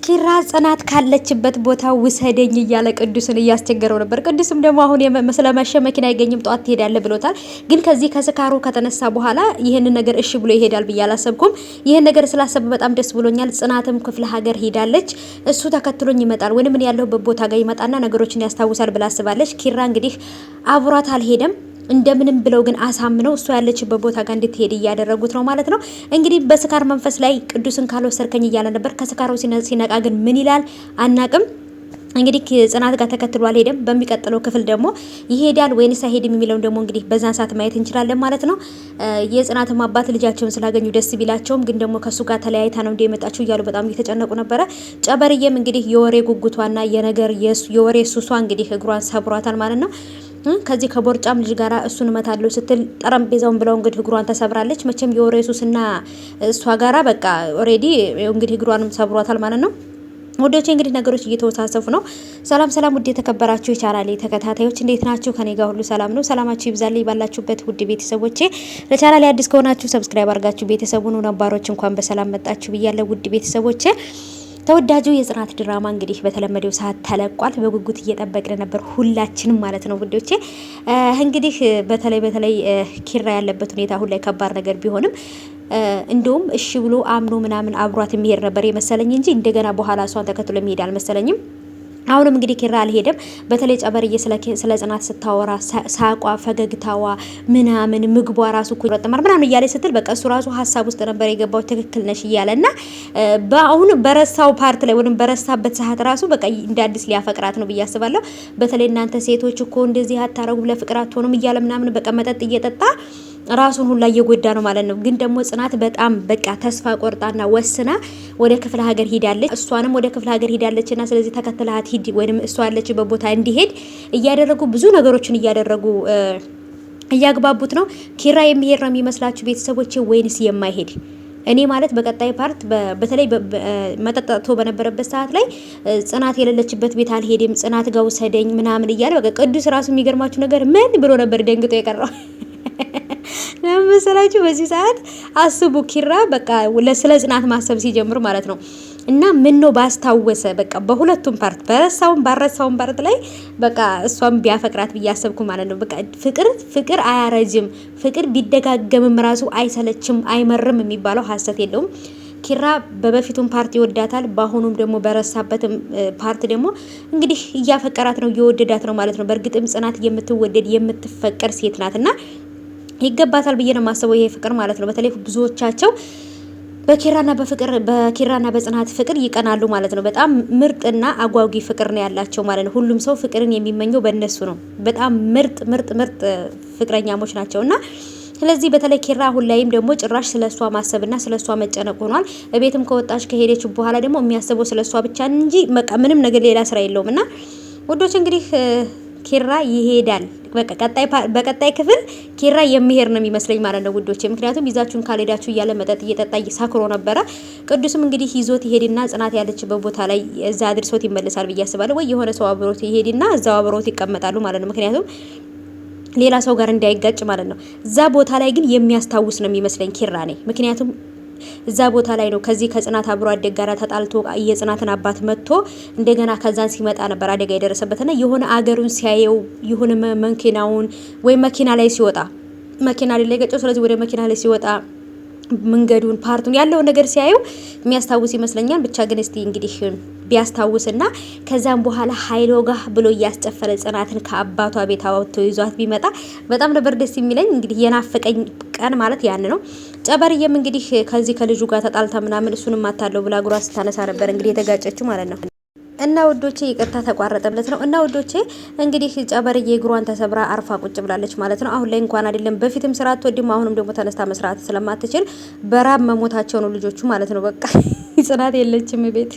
ኪራ ጽናት ካለችበት ቦታ ውሰደኝ እያለ ቅዱስን እያስቸገረው ነበር። ቅዱስም ደግሞ አሁን ስለመሸ መኪና አይገኝም ጧት ትሄዳለህ ብሎታል። ግን ከዚህ ከስካሩ ከተነሳ በኋላ ይህንን ነገር እሺ ብሎ ይሄዳል ብዬ አላሰብኩም። ይህን ነገር ስላሰበ በጣም ደስ ብሎኛል። ጽናትም ክፍለ ሀገር ሄዳለች። እሱ ተከትሎኝ ይመጣል ወይንም ምን ያለሁበት ቦታ ጋር ይመጣና ነገሮችን ያስታውሳል ብላ አስባለች። ኪራ እንግዲህ አብሯት አልሄደም። እንደምንም ብለው ግን አሳምነው እሷ ያለችበት ቦታ ጋር እንድትሄድ እያደረጉት ነው ማለት ነው። እንግዲህ በስካር መንፈስ ላይ ቅዱስን ካልወሰድከኝ እያለ ነበር። ከስካሩ ሲነቃ ግን ምን ይላል አናቅም። እንግዲህ ጽናት ጋር ተከትሎ አልሄደም። በሚቀጥለው ክፍል ደግሞ ይሄዳል ወይንስ አይሄድም የሚለውን ደግሞ እንግዲህ በዛን ሰዓት ማየት እንችላለን ማለት ነው። የጽናትም አባት ልጃቸውን ስላገኙ ደስ ቢላቸውም ግን ደግሞ ከሱ ጋር ተለያይታ ነው እንደመጣችው እያሉ በጣም እየተጨነቁ ነበረ። ጨበርዬም እንግዲህ የወሬ ጉጉቷና የነገር የወሬ ሱሷ እንግዲህ እግሯን ሰብሯታል ማለት ነው። ከዚህ ከቦርጫም ልጅ ጋራ እሱን እመታለሁ ስትል ጠረጴዛውን ብለው እንግዲህ እግሯን ተሰብራለች። መቼም የወሬሱስና እሷ ጋራ በቃ ኦሬዲ እንግዲህ እግሯንም ሰብሯታል ማለት ነው። ወዶቼ እንግዲህ ነገሮች እየተወሳሰፉ ነው። ሰላም ሰላም፣ ውድ የተከበራችሁ የቻናሌ ተከታታዮች እንዴት ናችሁ? ከኔ ጋር ሁሉ ሰላም ነው። ሰላማችሁ ይብዛልኝ ባላችሁበት ውድ ቤተሰቦቼ። ለቻናሌ አዲስ ከሆናችሁ ሰብስክራይብ አድርጋችሁ ቤተሰቡን ነባሮች እንኳን በሰላም መጣችሁ ብያለሁ ውድ ቤተሰቦቼ። ተወዳጁ የጽናት ድራማ እንግዲህ በተለመደው ሰዓት ተለቋል። በጉጉት እየጠበቅን ነበር ሁላችንም ማለት ነው ውዶቼ። እንግዲህ በተለይ ኪራ ያለበት ሁኔታ አሁን ላይ ከባድ ነገር ቢሆንም እንደውም እሺ ብሎ አምኖ ምናምን አብሯት የሚሄድ ነበር የመሰለኝ እንጂ እንደገና በኋላ እሷን ተከትሎ የሚሄድ አልመሰለኝም። አሁንም እንግዲህ ኪራ አልሄደም። በተለይ ጨበርዬ ስለ ጽናት ስታወራ ሳቋ፣ ፈገግታዋ ምናምን ምግቧ ራሱ እኮ ይወጥማር ምናምን እያለ ስትል በቃ እሱ ራሱ ሀሳብ ውስጥ ነበር የገባው። ትክክል ነሽ እያለና በአሁን በረሳው ፓርት ላይ ወይም በረሳበት ሰዓት ራሱ በቃ እንደ አዲስ ሊያፈቅራት ነው ብዬ አስባለሁ። በተለይ እናንተ ሴቶች እኮ እንደዚህ አታረጉም ለፍቅር አትሆኑም እያለ ምናምን በቃ መጠጥ እየጠጣ ራሱን ሁላ እየጎዳ ነው ማለት ነው። ግን ደግሞ ጽናት በጣም በቃ ተስፋ ቆርጣና ወስና ወደ ክፍለ ሀገር ሄዳለች። እሷንም ወደ ክፍለ ሀገር ሄዳለችና ስለዚህ ተከትላት ሂድ ወይንም እሷ ያለችበት ቦታ እንዲሄድ እያደረጉ ብዙ ነገሮችን እያደረጉ እያግባቡት ነው። ኪራ የሚሄድ ነው የሚመስላችሁ ቤተሰቦቼ ወይንስ የማይሄድ? እኔ ማለት በቀጣይ ፓርት በተለይ መጠጣቶ በነበረበት ሰዓት ላይ ጽናት የሌለችበት ቤት አልሄድም፣ ጽናት ጋር ውሰደኝ ምናምን እያለ በቃ ቅዱስ ራሱ የሚገርማችሁ ነገር ምን ብሎ ነበር ደንግጦ የቀረው ለምሳሌ በዚህ ሰዓት አስቡ። ኪራ በቃ ስለ ጽናት ማሰብ ሲጀምር ማለት ነው። እና ምን ነው ባስታወሰ በቃ በሁለቱም ፓርት ባረሳውም ፓርት ላይ በቃ እሷም ቢያፈቅራት ብያሰብኩ ማለት ነው። በቃ ፍቅር አያረጅም፣ ፍቅር ቢደጋገምም ራሱ አይሰለችም፣ አይመርም የሚባለው ሀሰት የለውም። ኪራ በበፊቱም ፓርት ይወዳታል፣ በአሁኑም ደግሞ በረሳበትም ፓርት ደግሞ እንግዲህ እያፈቀራት ነው፣ እየወደዳት ነው ማለት ነው። በእርግጥም ጽናት የምትወደድ የምትፈቀር ሴት ናትና ይገባታል ብዬ ነው የማስበው ይሄ ፍቅር ማለት ነው። በተለይ ብዙዎቻቸው በኪራና በጽናት ፍቅር ይቀናሉ ማለት ነው። በጣም ምርጥና አጓጊ ፍቅር ነው ያላቸው ማለት ነው። ሁሉም ሰው ፍቅርን የሚመኘው በእነሱ ነው። በጣም ምርጥ ፍቅረኛሞች ናቸውና ስለዚህ በተለይ ኪራ አሁን ላይም ደግሞ ጭራሽ ስለሷ ማሰብና ስለሷ መጨነቅ ሆኗል። ቤትም ከወጣች ከሄደች በኋላ ደግሞ የሚያስበው ስለሷ ብቻ እንጂ በቃ ምንም ነገር ሌላ ስራ የለውምና ውዶች እንግዲህ ኪራ ይሄዳል። በቀጣይ ክፍል ኪራ የሚሄድ ነው የሚመስለኝ ማለት ነው ውዶቼ። ምክንያቱም ይዛችሁን ካልሄዳችሁ እያለ መጠጥ እየጠጣ ሰክሮ ነበረ። ቅዱስም እንግዲህ ይዞት ይሄድና ጽናት ያለችበት ቦታ ላይ እዛ አድርሶት ይመለሳል ብዬ አስባለሁ። ወይ የሆነ ሰው አብሮት ይሄድና እዛው አብሮት ይቀመጣሉ ማለት ነው። ምክንያቱም ሌላ ሰው ጋር እንዳይጋጭ ማለት ነው። እዛ ቦታ ላይ ግን የሚያስታውስ ነው የሚመስለኝ ኪራ ነኝ። ምክንያቱም እዛ ቦታ ላይ ነው ከዚህ ከጽናት አብሮ አደግ ጋራ ተጣልቶ የጽናትን አባት መጥቶ እንደገና ከዛን ሲመጣ ነበር አደጋ የደረሰበትና የሆነ አገሩን ሲያየው የሆነ መኪናውን ወይ መኪና ላይ ሲወጣ መኪና ላይ ገጨው። ስለዚህ ወደ መኪና ላይ ሲወጣ መንገዱን ፓርቱን ያለው ነገር ሲያዩ የሚያስታውስ ይመስለኛል። ብቻ ግን እስቲ እንግዲህ ቢያስታውስና ከዛም በኋላ ኃይሎ ጋር ብሎ እያስጨፈረ ጽናትን ከአባቷ ቤት አውጥቶ ይዟት ቢመጣ በጣም ነበር ደስ የሚለኝ። እንግዲህ የናፈቀኝ ቀን ማለት ያን ነው። ጨበርዬም እንግዲህ ከዚህ ከልጁ ጋር ተጣልታ ምናምን እሱንም አታለው ብላ እግሯ ስታነሳ ነበር እንግዲህ የተጋጨችው ማለት ነው። እና ውዶቼ ይቅርታ ተቋረጠለት ነው። እና ውዶቼ እንግዲህ ጨበርዬ እግሯን ተሰብራ አርፋ ቁጭ ብላለች ማለት ነው። አሁን ላይ እንኳን አይደለም በፊትም ስራ አትወድም፣ አሁንም ደግሞ ተነስታ መስራት ስለማትችል በራብ መሞታቸው ነው ልጆቹ ማለት ነው። በቃ ጽናት የለችም ቤት